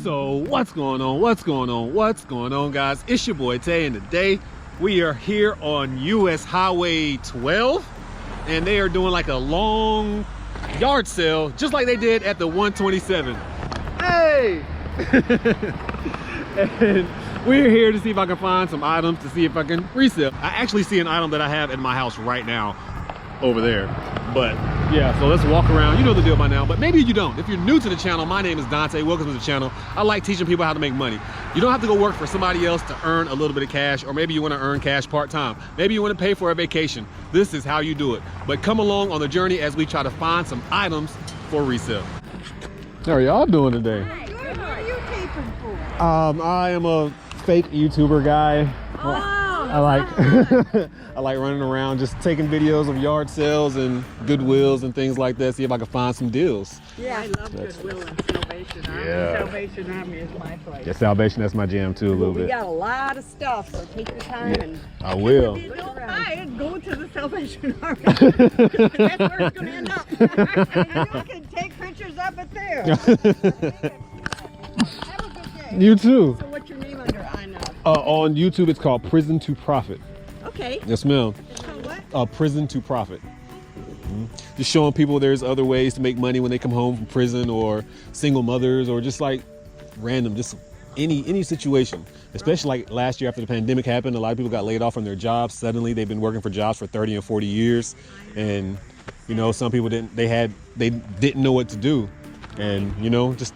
So what's going on? What's going on, guys? It's your boy Tay, and today we are here on US Highway 12, and they are doing like a long yard sale, just like they did at the 127. Hey! And we're here to see if I can find some items to see if I can resell. I actually see an item that I have in my house right now over there. But yeah, so let's walk around. You know the deal by now, but maybe you don't. If you're new to the channel, my name is Dante. Welcome to the channel. I like teaching people how to make money. You don't have to go work for somebody else to earn a little bit of cash, or maybe you want to earn cash part-time. Maybe you want to pay for a vacation. This is how you do it. But come along on the journey as we try to find some items for resale. How are y'all doing today? Hi, good. What are you taping for? I am a fake YouTuber guy. Oh, I like I like running around just taking videos of yard sales and Goodwills and things like that, see if I can find some deals. yeah, I love Goodwill and Salvation Army. Yeah. Salvation Army is my place. Yeah, Salvation, that's my jam too a little We bit. got a lot of stuff, so take your time and I will. if you don't buy it, go to the Salvation Army. That's where it's going to end up. You can take pictures of it there. Have a good day. You too. So what's your name under On YouTube, it's called Prison to Profit. Okay. Yes, ma'am. It's called what? Prison to Profit. Just showing people there's other ways to make money when they come home from prison, or single mothers, or just like random, just any situation. Especially like last year after the pandemic happened, a lot of people got laid off from their jobs. Suddenly they've been working for jobs for 30 and 40 years. And, you know, some people they didn't know what to do. And, you know, just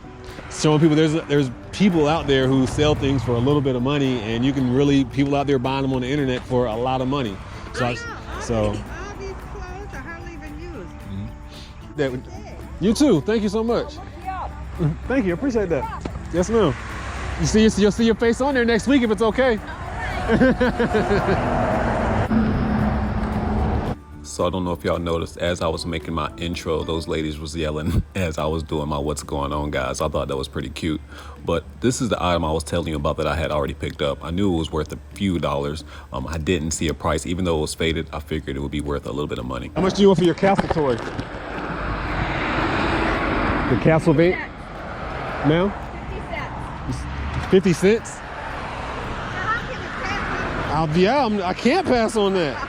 showing people there's people out there who sell things for a little bit of money, and you can really, people out there buying them on the internet for a lot of money. So All these clothes are hardly even used. you too. Thank you so much. Thank you. I appreciate that. Yes, ma'am. You'll see your face on there next week if it's okay. So I don't know if y'all noticed, as I was making my intro, those ladies was yelling as I was doing my what's going on, guys. I thought that was pretty cute. But this is the item I was telling you about that I had already picked up. I knew it was worth a few dollars. I didn't see a price. Even though it was faded, I figured it would be worth a little bit of money. How much do you want for your castle toy? The castle bait? Ma'am? 50 cents? I can't pass on that.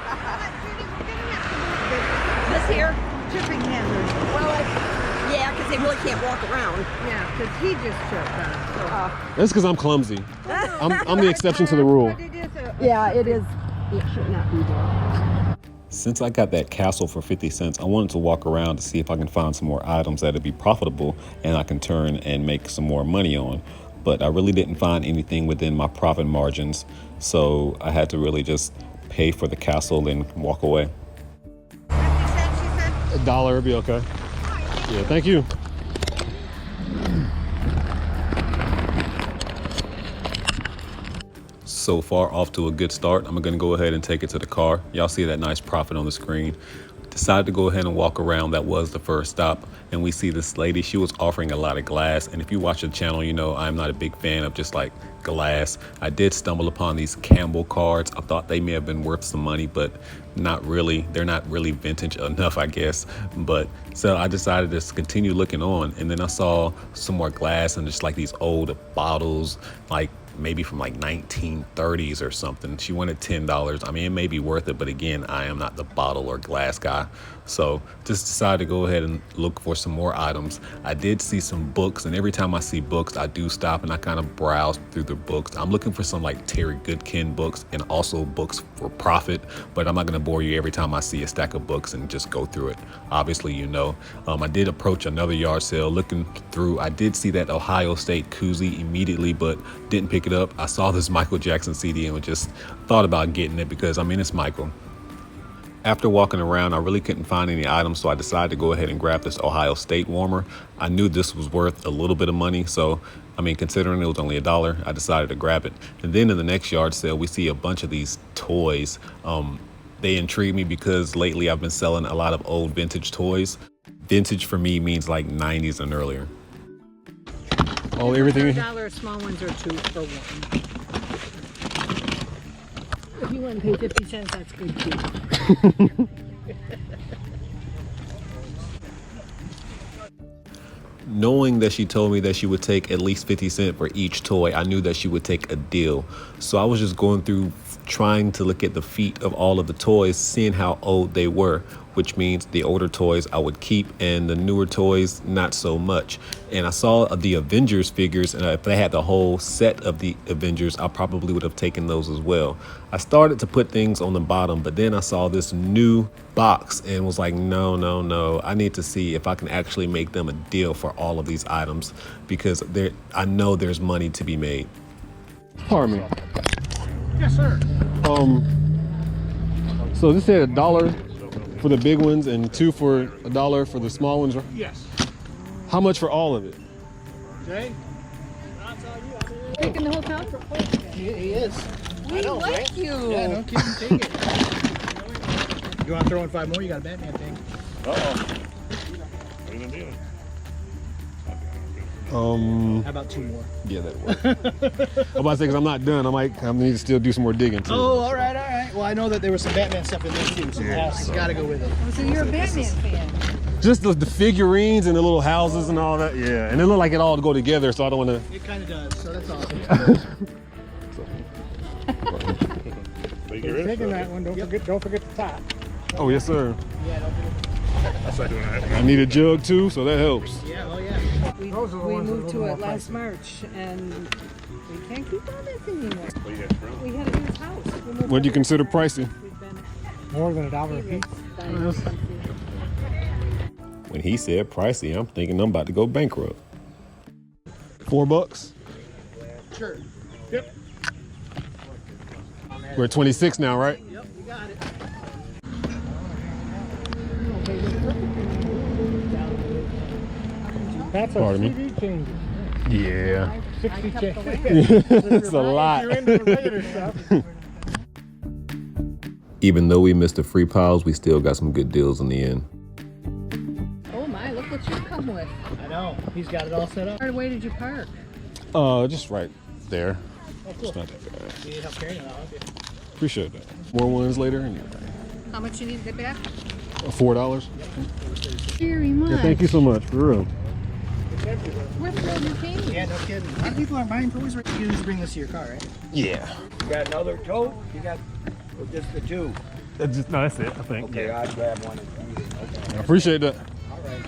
This here, shipping handlers. Well, yeah, because they really can't walk around. Yeah, because he just tripped on it. So. That's because I'm clumsy. I'm the exception to the rule. Yeah, it is. It should not be there. Since I got that castle for 50 cents, I wanted to walk around to see if I can find some more items that'd be profitable and I can turn and make some more money on. But I really didn't find anything within my profit margins, so I had to really just pay for the castle and walk away. 50 cents, she said? $1 would be okay. Yeah, thank you. So far off to a good start. I'm gonna go ahead and take it to the car. Y'all see that nice profit on the screen. Decided to go ahead and walk around. That was the first stop, and we see this lady. She was offering a lot of glass, and if you watch the channel, you know I'm not a big fan of just like glass. I did stumble upon these Campbell cards. I thought they may have been worth some money, but not really. They're not really vintage enough, I guess. But so I decided to continue looking on, and then I saw some more glass and just like these old bottles, like maybe from like 1930s or something. She wanted $10. I mean, it may be worth it, but again, I am not the bottle or glass guy. So just decided to go ahead and look for some more items. I did see some books, and every time I see books, I do stop and I kind of browse through the books. I'm looking for some like Terry Goodkin books and also books for profit, but I'm not going to bore you every time I see a stack of books and just go through it. Obviously, you know, I did approach another yard sale looking through. I did see that Ohio State koozie immediately, but didn't pick it up. I saw this Michael Jackson CD and just thought about getting it because, I mean, it's Michael. After walking around, I really couldn't find any items, so I decided to go ahead and grab this Ohio State warmer. I knew this was worth a little bit of money, so, I mean, considering it was only $1, I decided to grab it. And then in the next yard sale, we see a bunch of these toys. They intrigue me because lately I've been selling a lot of old vintage toys. Vintage for me means like 90s and earlier. Oh, everything? $1 small ones are 2 for 1. If you want to pay 50 cents, that's good too. Knowing that she told me that she would take at least 50 cents for each toy, I knew that she would take a deal. So I was just going through trying to look at the feet of all of the toys, seeing how old they were, which means the older toys I would keep and the newer toys not so much. And I saw the Avengers figures, and if they had the whole set of the Avengers, I probably would have taken those as well. I started to put things on the bottom, but then I saw this new box and was like, no, I need to see if I can actually make them a deal for all of these items, because I know there's money to be made. Pardon me. Yes, sir. So this said $1 for the big ones and $2 for $1 for the small ones. Yes. How much for all of it? Jay? Taking the whole couch? He is. We like you. Yeah, no kidding. Take it. You want to throw in 5 more? You got a Batman thing. How about 2 more? Yeah, that works. I'm about to say, because I'm not done. I need to still do some more digging too. Oh, all right. Well, I know that there was some Batman stuff in there too, so you gotta go with it. Oh, so you're a Batman fan. Just the figurines and the little houses and all that. Yeah, and it looked like it all go together, so I don't want to. It kind of does, so that's awesome. Taking that one, don't forget the top. Oh yes, sir. Yeah, don't forget. That's like doing that. I need a jug too, so that helps. Yeah, oh yeah. We Those are the ones moved that to are a it little more last pricey. March, and we can't keep on this anymore. What you got, bro? We had a huge house. What do you consider pricey? We've been More than $1 a piece. When he said pricey, I'm thinking I'm about to go bankrupt. $4? Sure. Yep. We're at 26 now, right? Yep, you got it. That's a Pardon me? CD changer. Yeah. 60 change. It's a lot. You're into the later stuff. Even though we missed the free piles, we still got some good deals in the end. Oh my, look what you come with. I know. He's got it all set up. Where did you park? Just right there. Oh, cool. It's not that bad. You need help carrying it out, okay. Appreciate that. More ones later. How much you need to get back? $4. Very much. Yeah, thank you so much, for real. We're thrilled you came. Yeah, no kidding. A lot of people are buying toys. You just bring this to your car, right? Yeah. You got another tote? You got or just the 2? That's it, I think. Okay, I'll grab one and use it. Okay. I appreciate that. All right.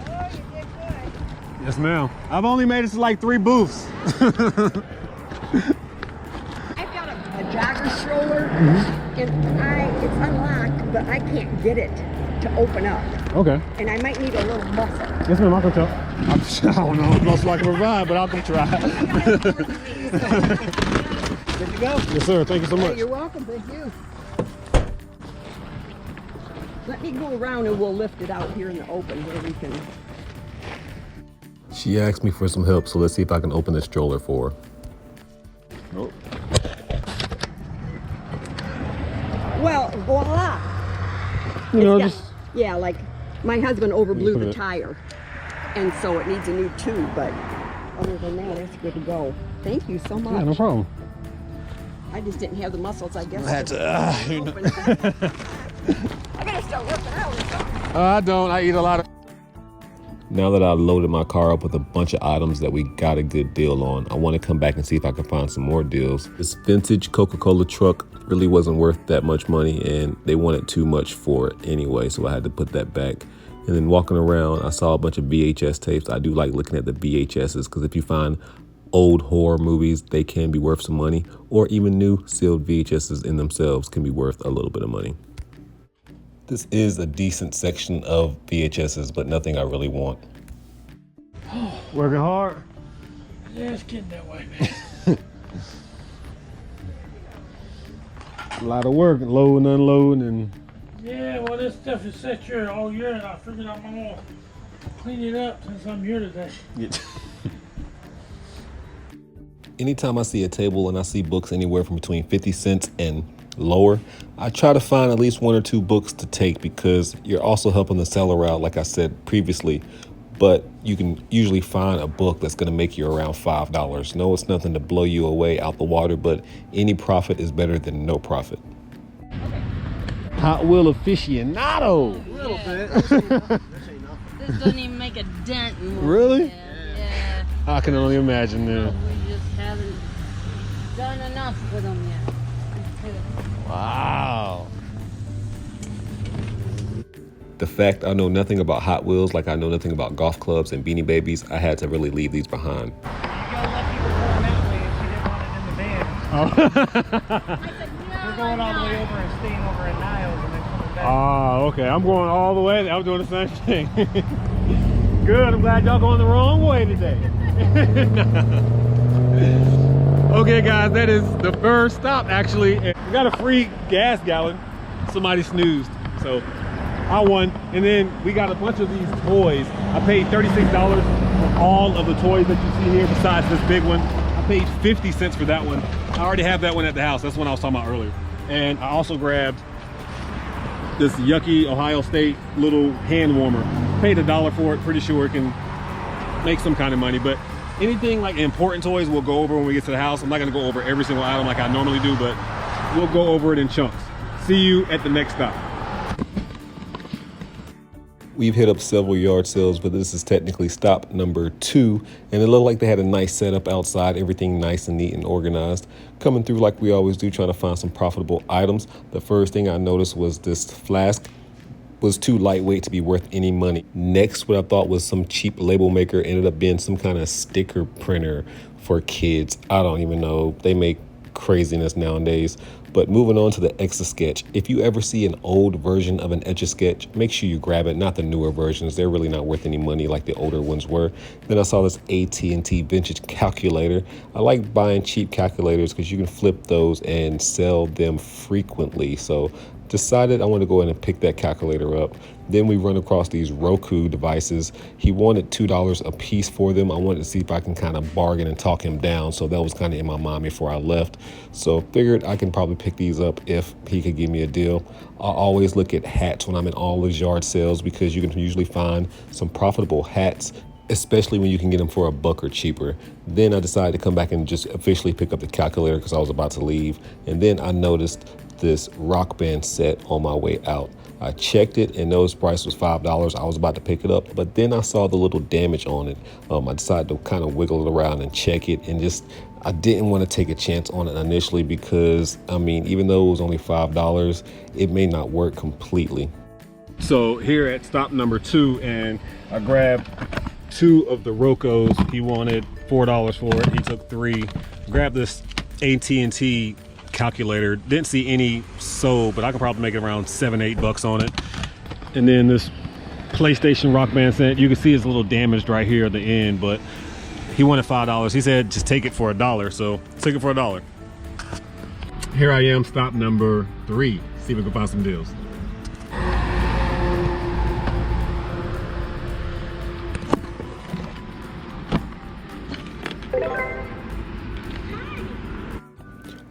Oh, you did good. Yes, ma'am. I've only made it to like 3 booths. I've got a jogger stroller, and it's unlocked, but I can't get it to open up. Okay. And I might need a little muscle. Yes, ma'am, I can tell. I don't know what else I can provide, but I'll come try. Good to go. Yes, sir. Thank you so Hey, much. you're welcome, thank you. Let me go around and we'll lift it out here in the open where we can. She asked me for some help, so let's see if I can open this stroller for her. Nope. Well, voila. You know, It's got- just Yeah, like my husband overblew put the it- tire, and so it needs a new tube, but other than that, it's good to go. Thank you so much. yeah, no problem. I just didn't have the muscles, I guess. I had to. Open. I gotta start working out or something. I don't. I eat a lot of. Now that I've loaded my car up with a bunch of items that we got a good deal on, I want to come back and see if I can find some more deals. This vintage Coca-Cola truck really wasn't worth that much money, and they wanted too much for it anyway, so I had to put that back. And then walking around, I saw a bunch of VHS tapes. I do like looking at the VHSs, because if you find old horror movies, they can be worth some money, or even new sealed VHSs in themselves can be worth a little bit of money. This is a decent section of VHSs, but nothing I really want. Working hard? Yeah, it's getting that way, man. A lot of work, loading, unloading, and Yeah, well, this stuff is set here all year, and I figured I'm gonna clean it up since I'm here today. anytime I see a table and I see books anywhere from between 50 cents and lower, I try to find at least 1 or 2 books to take, because you're also helping the seller out, like I said previously. But you can usually find a book that's going to make you around $5. No, it's nothing to blow you away out the water, but any profit is better than no profit. Hot Wheel aficionado. A little bit. This doesn't even make a dent in one. Really? Yeah. I can only imagine Well, then. we just haven't done enough with them yet. Wow. The fact I know nothing about Hot Wheels, like I know nothing about golf clubs and Beanie Babies, I had to really leave these behind. You got lucky we're going that way and she didn't want it in the van. Oh. We're going all the way over and staying over at Niles and then coming back. Oh, okay. I'm going all the way. I'm doing the same thing. Good. I'm glad y'all going the wrong way today. Okay, guys, that is the first stop, actually. We got a free gas gallon. Somebody snoozed, so I won. And then we got a bunch of these toys. I paid $36 for all of the toys that you see here besides this big one. I paid 50 cents for that one. I already have that one at the house. That's what I was talking about earlier. And I also grabbed this yucky Ohio State little hand warmer. Paid $1 for it. Pretty sure it can make some kind of money, but anything like important toys we'll go over when we get to the house. I'm not gonna go over every single item like I normally do, but we'll go over it in chunks. See you at the next stop. We've hit up several yard sales, but this is technically stop number 2, and it looked like they had a nice setup outside, everything nice and neat and organized. Coming through like we always do, trying to find some profitable items. The first thing I noticed was this flask was too lightweight to be worth any money. Next, what I thought was some cheap label maker ended up being some kind of sticker printer for kids. I don't even know. They make craziness nowadays. But moving on to the Etch-a-Sketch. If you ever see an old version of an Etch-a-Sketch, make sure you grab it, not the newer versions. They're really not worth any money like the older ones were. Then I saw this AT&T vintage calculator. I like buying cheap calculators because you can flip those and sell them frequently. So decided I want to go in and pick that calculator up. Then we run across these Roku devices. He wanted $2 a piece for them. I wanted to see if I can kind of bargain and talk him down. So that was kind of in my mind before I left. So figured I can probably pick these up if he could give me a deal. I always look at hats when I'm in all those yard sales because you can usually find some profitable hats, especially when you can get them for $1 or cheaper. Then I decided to come back and just officially pick up the calculator because I was about to leave. And then I noticed this Rock Band set on my way out. I checked it and noticed price was $5. I was about to pick it up, but then I saw the little damage on it. I decided to kind of wiggle it around and check it, and I didn't want to take a chance on it initially because, I mean, even though it was only $5, it may not work completely. So here at stop number 2, and I grabbed 2 of the Rocos. He wanted $4 for it. He took 3. Grabbed this AT&T calculator. Didn't see any sold, but I could probably make it around $7-8 on it. And then this PlayStation Rock Band set, you can see it's a little damaged right here at the end, but he wanted $5. He said just take it for $1, so took it for $1. Here I am, stop number 3. See if we can find some deals.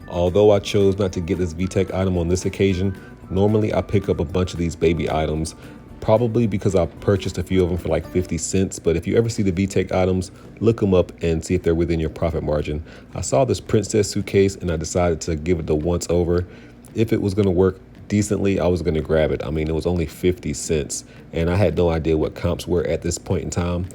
Although I chose not to get this VTech item on this occasion, normally I pick up a bunch of these baby items, probably because I purchased a few of them for like 50 cents. But if you ever see the VTech items, look them up and see if they're within your profit margin. I saw this princess suitcase and I decided to give it the once over. If it was going to work decently, I was going to grab it. I mean, it was only 50 cents and I had no idea what comps were at this point in time.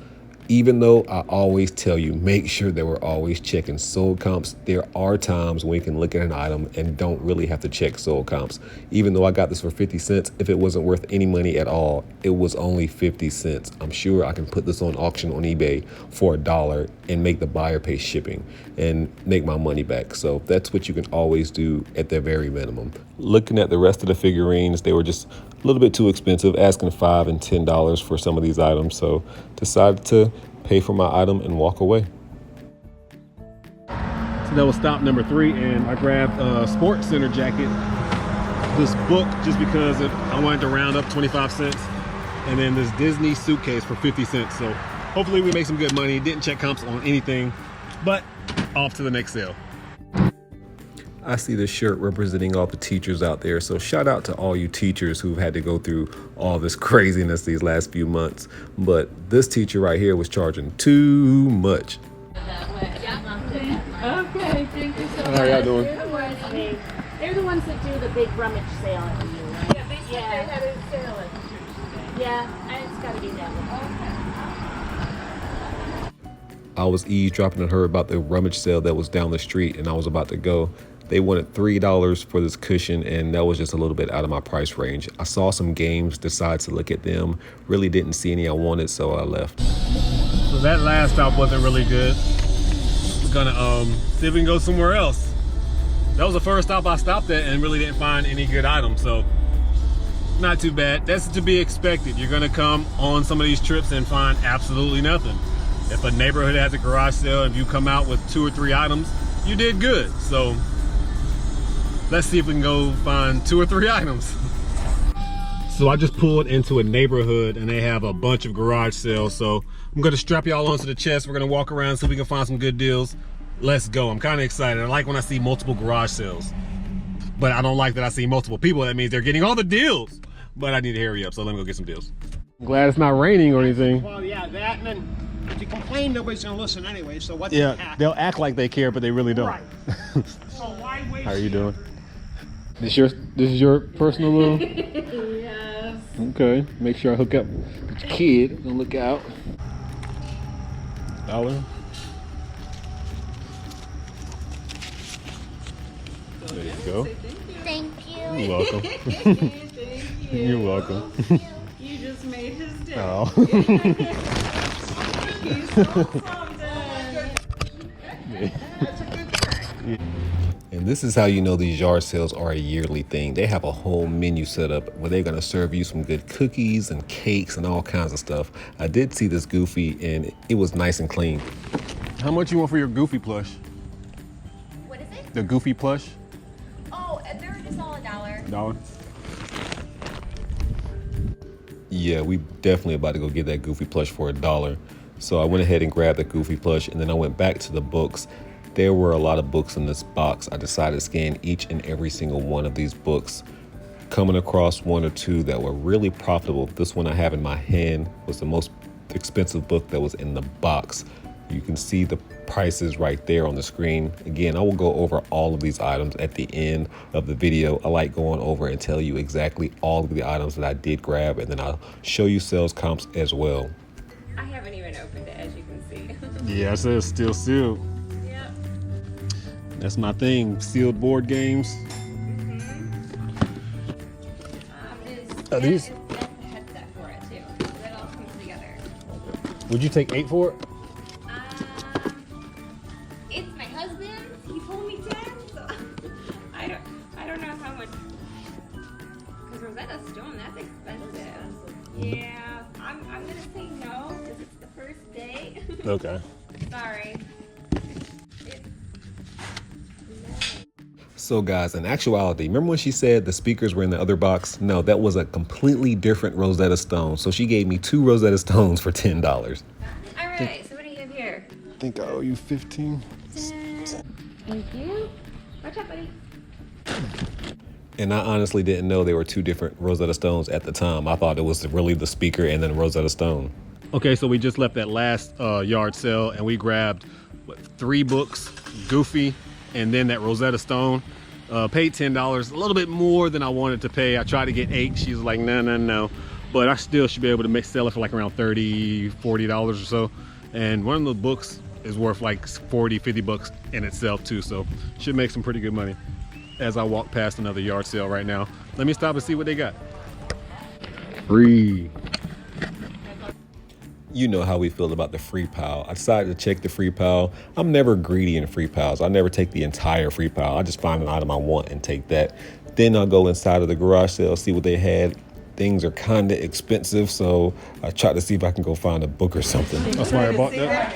Even though I always tell you, make sure that we're always checking sold comps, there are times when you can look at an item and don't really have to check sold comps. Even though I got this for 50 cents, if it wasn't worth any money at all, it was only 50 cents. I'm sure I can put this on auction on eBay for $1 and make the buyer pay shipping and make my money back. So that's what you can always do at the very minimum. Looking at the rest of the figurines, they were just a little bit too expensive, asking $5 and $10 for some of these items. So decided to pay for my item and walk away. So that was stop number 3, and I grabbed a Sports Center jacket, this book, just because I wanted to round up 25 cents, and then this Disney suitcase for 50 cents. So hopefully we make some good money. Didn't check comps on anything, but off to the next sale. I see this shirt representing all the teachers out there. So shout out to all you teachers who've had to go through all this craziness these last few months. But this teacher right here was charging too much. Okay, thank you so much. How y'all doing? They're the ones that do the big rummage sale every year, right? Yeah, they said they had a sale at the church today. Yeah, and it's got to be that one. I was eavesdropping and heard about the rummage sale that was down the street, and I was about to go. They wanted $3 for this cushion, and that was just a little bit out of my price range. I saw some games, decided to look at them, really didn't see any I wanted, so I left. So that last stop wasn't really good. We're gonna see if we can go somewhere else. That was the first stop I stopped at and really didn't find any good items, so not too bad. That's to be expected. You're gonna come on some of these trips and find absolutely nothing. If a neighborhood has a garage sale and you come out with 2 or 3 items, you did good. So let's see if we can go find 2 or 3 items. So I just pulled into a neighborhood and they have a bunch of garage sales. So I'm gonna strap y'all onto the chest. We're gonna walk around so we can find some good deals. Let's go. I'm kind of excited. I like when I see multiple garage sales, but I don't like that I see multiple people. That means they're getting all the deals, but I need to hurry up. So let me go get some deals. I'm glad it's not raining or anything. Well, yeah, that, and then if you complain, nobody's gonna listen anyway, so what's Yeah, the hack? they'll act like they care, but they really don't. Right. So why waste? How are you doing? This is your personal little? Yes. Okay, make sure I hook up with your kid. Don't look out. $1. There you go. Thank you. You're welcome. Thank you. You're welcome. You just made his day. Oh. He's so something. And this is how you know these yard sales are a yearly thing. They have a whole menu set up where they're gonna serve you some good cookies and cakes and all kinds of stuff. I did see this Goofy and it was nice and clean. How much you want for your Goofy plush? What is it? The Goofy plush? Oh, they're just all $1. $1. Yeah, we definitely about to go get that Goofy plush for $1. So I went ahead and grabbed the Goofy plush, and then I went back to the books. There were a lot of books in this box. I decided to scan each and every single one of these books, coming across 1 or 2 that were really profitable. This one I have in my hand was the most expensive book that was in the box. You can see the prices right there on the screen. Again, I will go over all of these items at the end of the video. I like going over and tell you exactly all of the items that I did grab, and then I'll show you sales comps as well. I haven't even opened it, as you can see. Yeah, it says still sealed. Yep. That's my thing, sealed board games. Are these? That's the headset for it, too. That all comes together. Would you take 8 for it? It's my husband. He told me 10, so I don't know how much. Because Rosetta Stone, that's expensive. Yeah, I'm gonna say no because it's the first day. Okay. Sorry. So guys, in actuality, remember when she said the speakers were in the other box? No, that was a completely different Rosetta Stone. So she gave me 2 Rosetta Stones for $10. All right. So what do you have here? I think I owe you 15. Thank you. Watch out, buddy. And I honestly didn't know they were 2 different Rosetta Stones at the time. I thought it was really the speaker and then Rosetta Stone. Okay, so we just left that last yard sale and we grabbed 3 books, Goofy, and then that Rosetta Stone. Paid $10, a little bit more than I wanted to pay. I tried to get 8. She was like, no. But I still should be able to sell it for like around $30, $40 or so. And one of the books is worth like 40, 50 bucks in itself too. So should make some pretty good money. As I walk past another yard sale right now. Let me stop and see what they got. Free. You know how we feel about the free pile. I decided to check the free pile. I'm never greedy in free piles. I never take the entire free pile. I just find an item I want and take that. Then I'll go inside of the garage sale, see what they had. Things are kind of expensive, so I try to see if I can go find a book or something. That's why I bought that.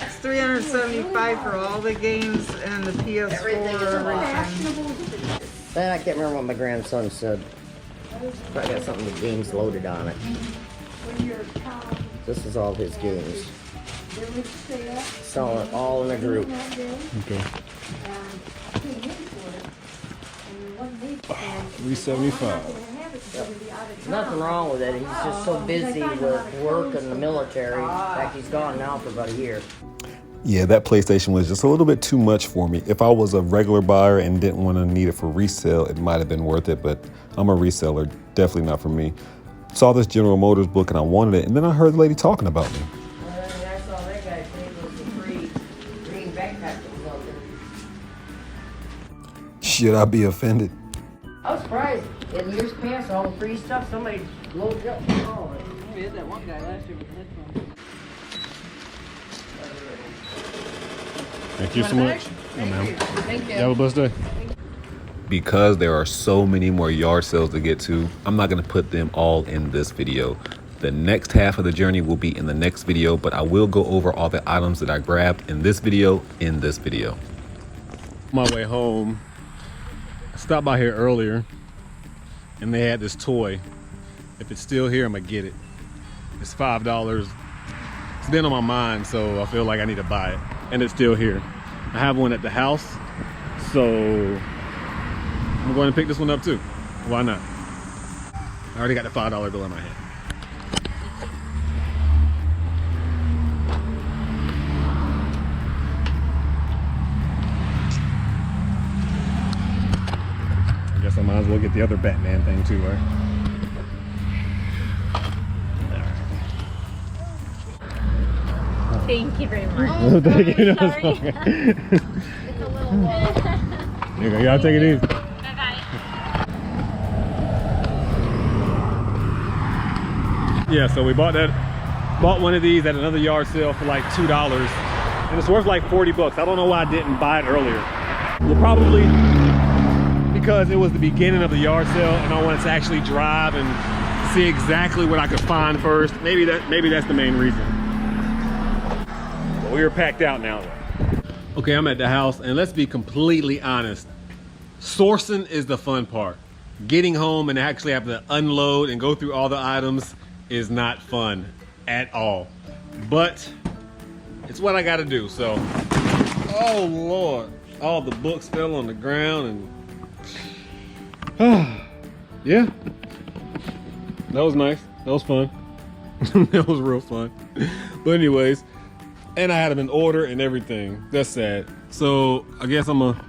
It's $375 for all the games and the PS4 everything. Then I can't remember what my grandson said. Probably got something with games loaded on it. This is all his games. Selling it all in a group. Okay. There's nothing wrong with it. He's just so busy with work and the military. In fact, he's gone now for about a year. Yeah, that PlayStation was just a little bit too much for me. If I was a regular buyer and didn't want to need it for resale, it might have been worth it, but I'm a reseller, definitely not for me. Saw this General Motors book and I wanted it, and then I heard the lady talking about me. I saw that Should I be offended? I was surprised in years past all the free stuff somebody loads up for all of it. We had that one guy last year with the headphones. Thank you so much. Thank you. Thank you. You have a blessed day. Because there are so many more yard sales to get to, I'm not going to put them all in this video. The next half of the journey will be in the next video, but I will go over all the items that I grabbed in this video. My way home, I stopped by here earlier and they had this toy. If it's still here, I'm gonna get it. It's $5. It's been on my mind, so I feel like I need to buy it, and it's still here. I have one at the house, so I'm going to pick this one up too. Why not? I already got the $5 bill in my hand. I guess I might as well get the other Batman thing too, right? Thank you very much. Oh, thank you. No, Sorry. it's okay. It's a little low. You gotta take it easy. Bye-bye. Yeah, so we bought one of these at another yard sale for like $2, and it's worth like 40 bucks. I don't know why I didn't buy it earlier. Well, probably because it was the beginning of the yard sale and I wanted to actually drive and see exactly what I could find first. Maybe that's the main reason. But we are packed out now though. Okay, I'm at the house, and let's be completely honest. Sourcing is the fun part. Getting home and actually have to unload and go through all the items is not fun at all. But it's what I gotta do, so. Oh Lord, all the books fell on the ground and yeah, that was nice. That was fun. That was real fun. But anyways, and I had them in order and everything. That's sad. So I guess I'm gonna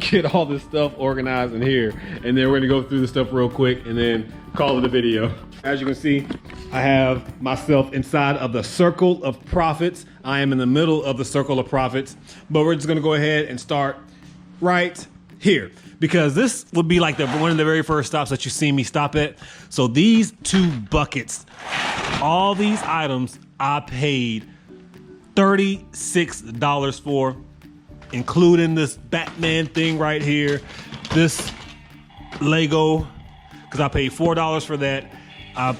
get all this stuff organized in here, and then we're gonna go through the stuff real quick and then call it a video. As you can see, I have myself inside of the circle of profits. I am in the middle of the circle of profits, but we're just gonna go ahead and start right here, because this would be like one of the very first stops that you see me stop at. So these two buckets, all these items I paid $36 for, including this Batman thing right here, this Lego, because I paid $4 for that.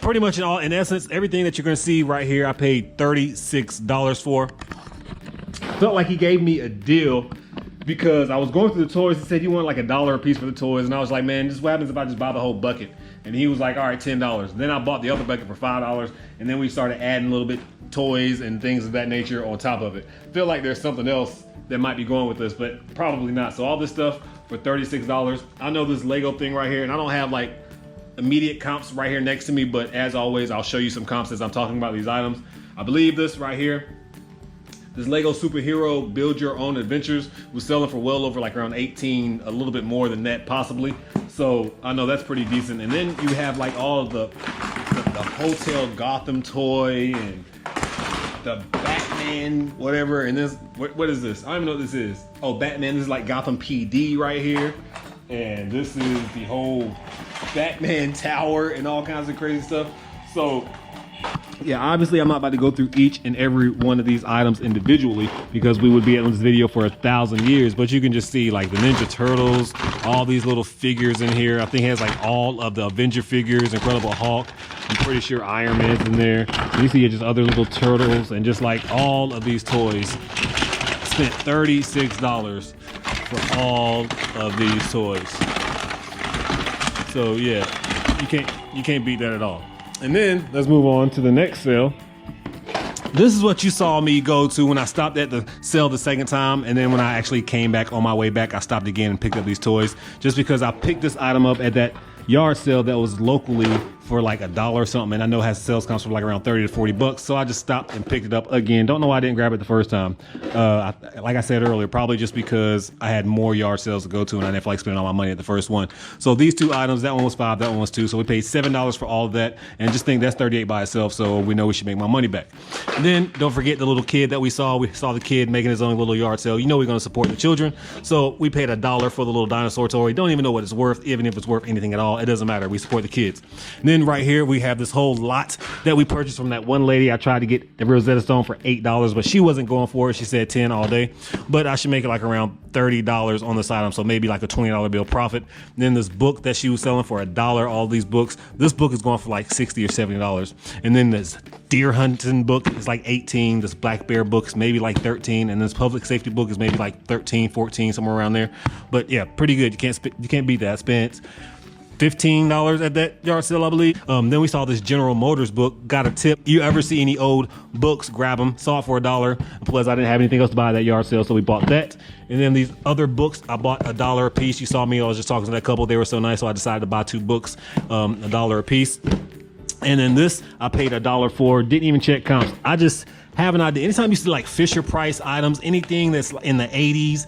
Pretty much in essence, everything that you're gonna see right here, I paid $36 for. Felt like he gave me a deal because I was going through the toys. He said you want like $1 a piece for the toys, and I was like, man, this is what happens if I just buy the whole bucket. And he was like, all right, $10. Then I bought the other bucket for $5, and then we started adding a little bit toys and things of that nature on top of it. Feel like there's something else that might be going with this, but probably not. So all this stuff for $36. I know this Lego thing right here, and I don't have like immediate comps right here next to me, but as always, I'll show you some comps as I'm talking about these items. I believe this right here, this Lego superhero build your own adventures, was selling for well over like around 18, a little bit more than that possibly. So I know that's pretty decent. And then you have like all of the Hotel Gotham toy and the Batman whatever. And this, what is this? I don't even know what this is. Oh, Batman, this is like Gotham PD right here. And this is the whole Batman tower and all kinds of crazy stuff. So yeah, obviously I'm not about to go through each and every one of these items individually because we would be in this video for 1,000 years, but you can just see like the Ninja Turtles, all these little figures in here. I think it has like all of the Avenger figures, Incredible Hulk. I'm pretty sure Iron Man's in there. You see just other little turtles and just like all of these toys. Spent $36 for all of these toys. So yeah, you can't beat that at all. And then let's move on to the next sale. This is what you saw me go to when I stopped at the sale the second time, and then when I actually came back on my way back, I stopped again and picked up these toys just because I picked this item up at that yard sale that was locally for like $1 or something, and I know it has sales comps for like around 30 to 40 bucks. So I just stopped and picked it up again. Don't know why I didn't grab it the first time. Like I said earlier, probably just because I had more yard sales to go to and I didn't feel like spending all my money at the first one. So these two items, that one was $5, that one was $2. So we paid $7 for all of that, and just think that's $38 by itself. So we know we should make my money back. And then don't forget the little kid that we saw. We saw the kid making his own little yard sale. You know we're going to support the children. So we paid $1 for the little dinosaur toy. Don't even know what it's worth, even if it's worth anything at all. It doesn't matter. We support the kids. And then right here we have this whole lot that we purchased from that one lady. I tried to get the Rosetta Stone for $8, but she wasn't going for it. She said 10 all day, but I should make it like around $30 on this item, so maybe like a $20 bill profit. And then this book that she was selling for $1, all these books, this book is going for like $60 or $70. And then this deer hunting book is like $18. This black bear book is maybe like $13, and this public safety book is maybe like $13, $14, somewhere around there. But yeah, pretty good. You can't beat that. I spent $15 at that yard sale, I believe. Then we saw this General Motors book. Got a tip. You ever see any old books, grab them. Saw it for $1. Plus, I didn't have anything else to buy at that yard sale, so we bought that. And then these other books, I bought $1 a piece. You saw me, I was just talking to that couple. They were so nice, so I decided to buy 2 books, $1 a piece. And then this, I paid $1 for. Didn't even check comps. I just have an idea. Anytime you see like Fisher Price items, anything that's in the 80s,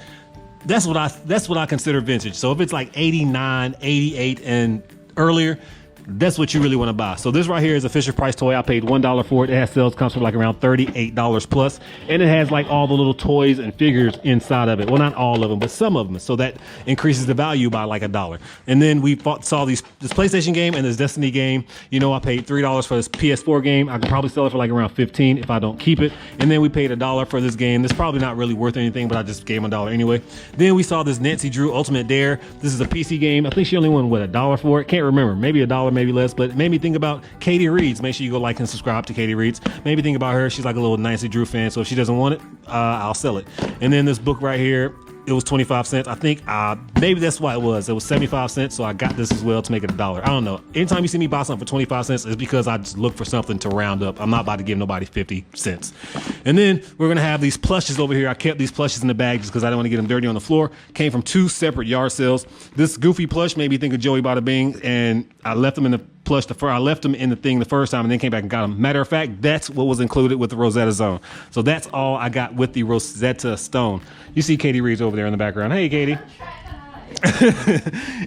that's what I consider vintage. So if it's like 89, 88 and earlier, that's what you really want to buy. So this right here is a Fisher Price toy. I paid $1 for it. It has sales comps for like around $38 plus, and it has like all the little toys and figures inside of it. Well, not all of them, but some of them. So that increases the value by like $1. And then we saw this PlayStation game and this Destiny game. You know, I paid $3 for this PS4 game. I could probably sell it for like around $15 if I don't keep it. And then we paid $1 for this game. It's probably not really worth anything, but I just gave him $1 anyway. Then we saw this Nancy Drew Ultimate Dare. This is a PC game. I think she only won $1 for it. Can't remember. Maybe $1. Maybe less, but it made me think about Katie Reeds. Make sure you go like and subscribe to Katie Reeds. Maybe think about her. She's like a little Nancy Drew fan, so if she doesn't want it, I'll sell it. And then this book right here, it was 25 cents. I think maybe that's why it was 75 cents, so I got this as well to make it $1. I don't know. Anytime you see me buy something for 25 cents, it's because I just look for something to round up. I'm not about to give nobody 50 cents. And then we're gonna have these plushes over here. I kept these plushes in the bag just because I didn't want to get them dirty on the floor. Came from 2 separate yard sales. This Goofy plush made me think of Joey Bada Bing, and I left them in the plush I left them in the thing the first time and then came back and got them. Matter of fact, that's what was included with the Rosetta Stone. So that's all I got with the Rosetta Stone. You see Katie Reeds over there in the background. Hey, Katie.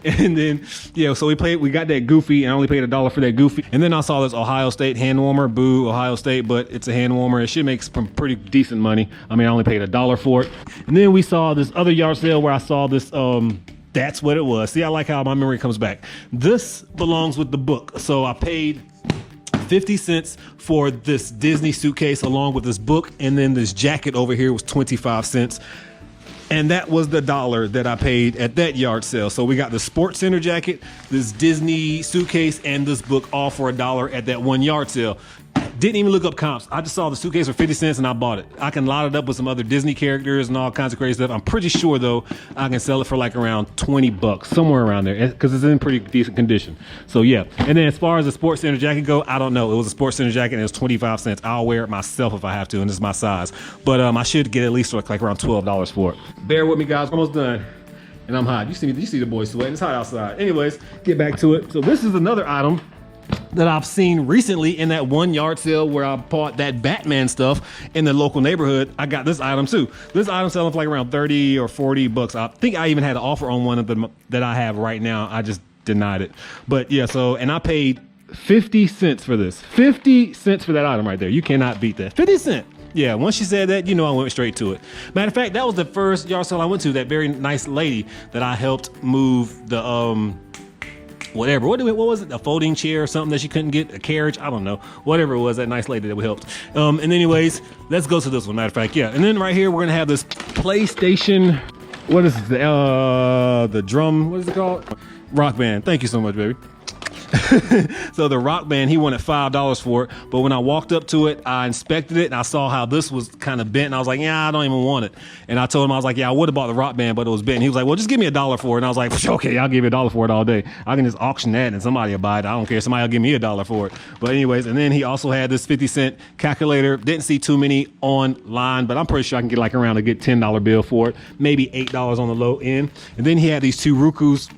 And then, yeah, so we got that Goofy, and I only paid $1 for that Goofy. And then I saw this Ohio State hand warmer. Boo, Ohio State, but it's a hand warmer. It should make some pretty decent money. I mean, I only paid $1 for it. And then we saw this other yard sale where I saw this, that's what it was. See, I like how my memory comes back. This belongs with the book. So I paid 50 cents for this Disney suitcase along with this book, and then this jacket over here was 25 cents. And that was the $1 that I paid at that yard sale. So we got the Sports Center jacket, this Disney suitcase, and this book all for $1 at that one yard sale. Didn't even look up comps. I just saw the suitcase for 50 cents and I bought it. I can lot it up with some other Disney characters and all kinds of crazy stuff. I'm pretty sure though, I can sell it for like around 20 bucks, somewhere around there, because it's in pretty decent condition. So yeah. And then as far as the Sports Center jacket go, I don't know. It was a Sports Center jacket and it was 25 cents. I'll wear it myself if I have to, and this is my size. But I should get at least like around $12 for it. Bear with me, guys. Almost done. And I'm hot. You see the boys sweating. It's hot outside. Anyways, get back to it. So this is another item that I've seen recently in that one yard sale where I bought that Batman stuff in the local neighborhood. I got this item too. This item selling for like around 30 or 40 bucks. I think I even had an offer on one of them that I have right now. I just denied it. But yeah, and I paid 50 cents for this. 50 cents for that item right there. You cannot beat that. 50 cents. Yeah, once she said that, I went straight to it. Matter of fact, that was the first yard sale I went to. That very nice lady that I helped move the whatever. What was it? A folding chair or something that she couldn't get? A carriage? I don't know. Whatever it was, that nice lady that we helped. And anyways, let's go to this one. Matter of fact, yeah. And then right here, we're gonna have this PlayStation. What is it? The drum? What is it called? Rock Band. Thank you so much, baby. So the Rock Band, he wanted $5 for it, but when I walked up to it, I inspected it and I saw how this was kind of bent, and I was like, yeah, I don't even want it. And I told him, I was like, yeah, I would have bought the Rock Band, but it was bent. And he was like, well, just give me $1 for it. And I was like, okay, I'll give you $1 for it all day. I can just auction that and somebody will buy it. I don't care. Somebody will give me $1 for it. But anyways, and then he also had this 50-cent calculator. Didn't see too many online, but I'm pretty sure I can get like around a good $10 bill for it, maybe $8 on the low end. And then he had these two Rukus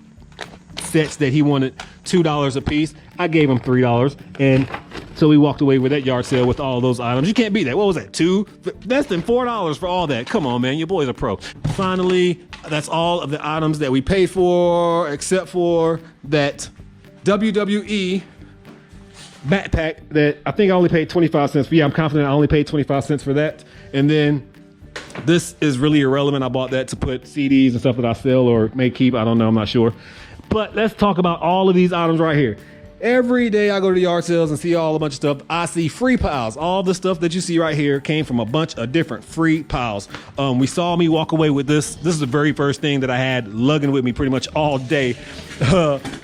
sets that he wanted $2 a piece. I gave him $3, and so we walked away with that yard sale with all those items. You can't beat that. What was that, less than $4 for all that? Come on, man, your boy's a pro. Finally, that's all of the items that we paid for, except for that WWE backpack that I think I only paid 25 cents for. Yeah, I'm confident I only paid 25 cents for that. And then this is really irrelevant. I bought that to put CDs and stuff that I sell or may keep. I don't know, I'm not sure. But let's talk about all of these items right here. Every day I go to the yard sales and see all a bunch of stuff. I see free piles. All the stuff that you see right here came from a bunch of different free piles. We saw me walk away with this. This is the very first thing that I had lugging with me pretty much all day.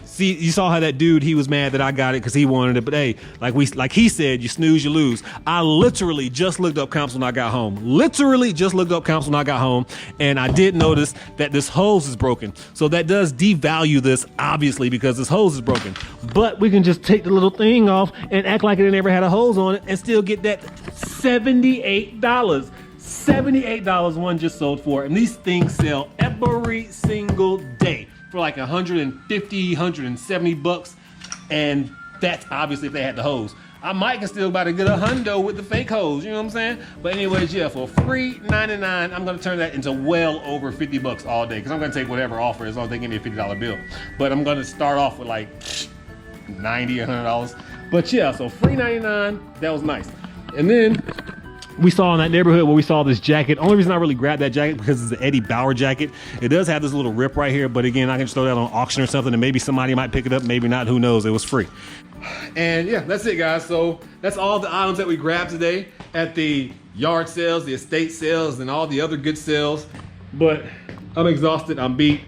See, you saw how that dude, he was mad that I got it because he wanted it. But hey, like he said, you snooze, you lose. I literally just looked up comps when I got home. Literally just looked up comps when I got home. And I did notice that this hose is broken. So that does devalue this, obviously, because this hose is broken. But we can just take the little thing off and act like it never had a hose on it and still get that $78. $78 one just sold for. And these things sell every single day for like 150, 170 bucks. And that's obviously if they had the hose. I might can still buy to get a hundo with the fake hose, you know what I'm saying? But anyways, yeah, for free 99, I'm gonna turn that into well over 50 bucks all day, because I'm gonna take whatever offer as long as they give me a $50 bill. But I'm gonna start off with like 90 or $100. But yeah, so free 99, that was nice. And then we saw in that neighborhood where we saw this jacket. Only reason I really grabbed that jacket because it's an Eddie Bauer jacket. It does have this little rip right here, but again, I can just throw that on auction or something and maybe somebody might pick it up, maybe not, who knows, it was free. And yeah, that's it, guys. So that's all the items that we grabbed today at the yard sales, the estate sales, and all the other good sales. But I'm exhausted, I'm beat.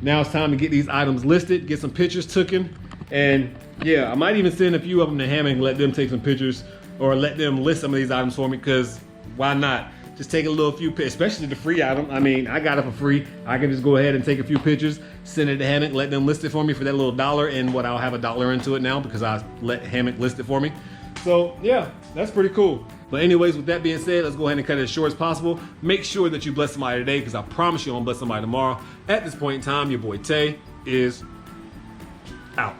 Now it's time to get these items listed, get some pictures taken, and yeah, I might even send a few of them to Hammond and let them take some pictures, or let them list some of these items for me, because why not? Just take a little few pictures, especially the free item. I mean, I got it for free. I can just go ahead and take a few pictures, send it to Hammock, let them list it for me for that little $1, and what I'll have $1 into it now because I let Hammock list it for me. So yeah, that's pretty cool. But anyways, with that being said, let's go ahead and cut it as short as possible. Make sure that you bless somebody today, because I promise you I'm gonna bless somebody tomorrow. At this point in time, your boy Tay is out.